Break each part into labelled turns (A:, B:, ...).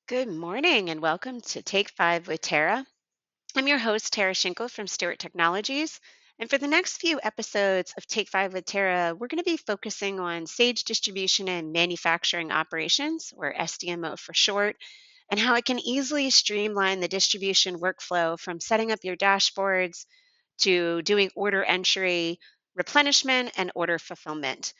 A: Good morning and welcome to Take Five with Tara. I'm your host, Tara Schinkel from Stewart Technologies. And for the next few episodes of Take Five with Tara, we're going to be focusing on sage distribution and manufacturing operations, or SDMO for short, and how it can easily streamline the distribution workflow from setting up your dashboards to doing order entry, replenishment, and order fulfillment.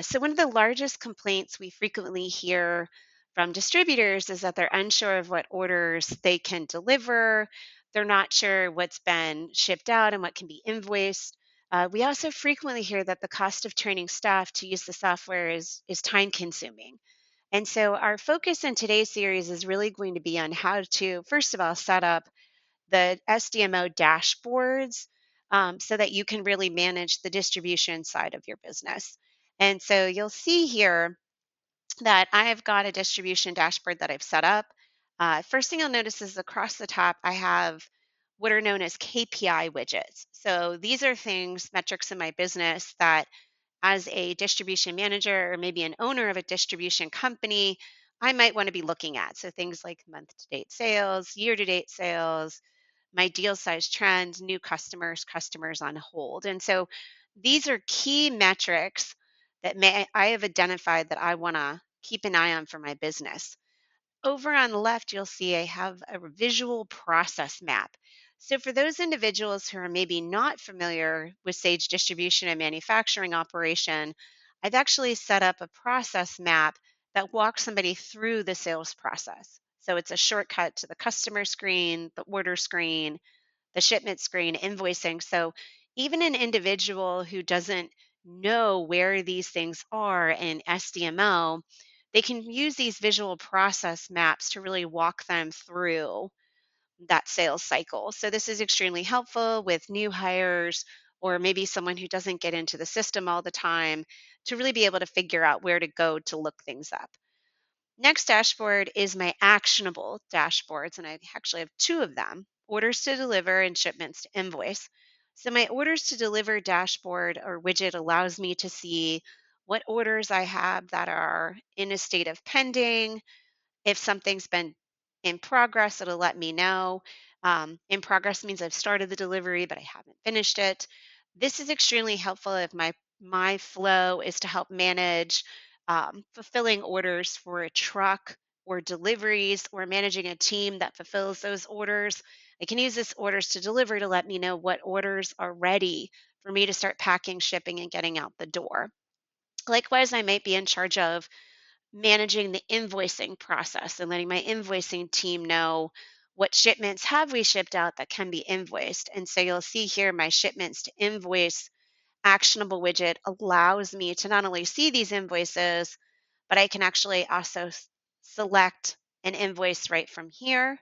A: So, one of the largest complaints we frequently hear from distributors is that they're unsure of what orders they can deliver. They're not sure what's been shipped out and what can be invoiced. We also frequently hear that the cost of training staff to use the software is time consuming. And so, our focus in today's series is really going to be on how to, first of all, set up the SDMO dashboards so that you can really manage the distribution side of your business. And so you'll see here that I've got a distribution dashboard that I've set up. First thing you'll notice is across the top, I have what are known as KPI widgets. So these are things, metrics in my business that as a distribution manager or maybe an owner of a distribution company, I might want to be looking at. So things like month to date sales, year to date sales, my deal size trend, new customers, customers on hold. And so these are key metrics that I have identified that I want to keep an eye on for my business. Over on the left, you'll see I have a visual process map. So, for those individuals who are maybe not familiar with Sage distribution and manufacturing operation, I've actually set up a process map that walks somebody through the sales process. So, it's a shortcut to the customer screen, the order screen, the shipment screen, invoicing. So, even an individual who doesn't know where these things are in SDMO, they can use these visual process maps to really walk them through that sales cycle. So, this is extremely helpful with new hires or maybe someone who doesn't get into the system all the time to really be able to figure out where to go to look things up. Next dashboard is my actionable dashboards, and I actually have two of them: orders to deliver and shipments to invoice. So, my orders to deliver dashboard or widget allows me to see what orders I have that are in a state of pending. If something's been in progress, it'll let me know. In progress means I've started the delivery, but I haven't finished it. This is extremely helpful if my flow is to help manage fulfilling orders for a truck or deliveries or managing a team that fulfills those orders. I can use this orders to deliver to let me know what orders are ready for me to start packing, shipping, and getting out the door. Likewise, I might be in charge of managing the invoicing process and letting my invoicing team know what shipments have we shipped out that can be invoiced. And so you'll see here my shipments to invoice actionable widget allows me to not only see these invoices, but I can actually also select an invoice right from here.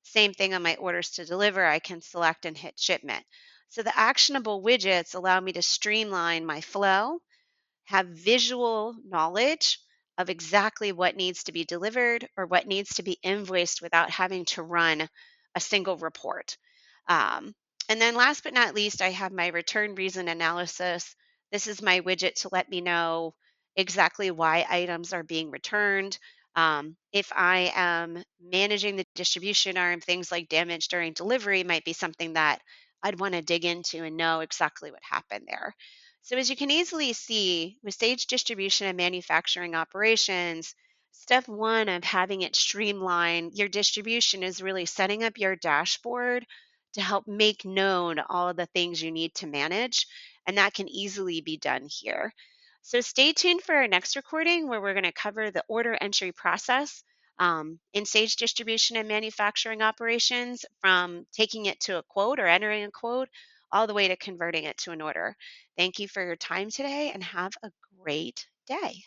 A: Same thing on my orders to deliver, I can select and hit shipment. So the actionable widgets allow me to streamline my flow, have visual knowledge of exactly what needs to be delivered or what needs to be invoiced without having to run a single report. Um, and then last but not least, I have my return reason analysis. This is my widget to let me know exactly why items are being returned. If I am managing the distribution arm, things like damage during delivery might be something that I'd want to dig into and know exactly what happened there. So, as you can easily see, with stage distribution and manufacturing operations, step one of having it streamline your distribution is really setting up your dashboard to help make known all of the things you need to manage. And that can easily be done here. So, stay tuned for our next recording where we're going to cover the order entry process in sage distribution and manufacturing operations, from taking it to a quote or entering a quote all the way to converting it to an order. Thank you for your time today and have a great day.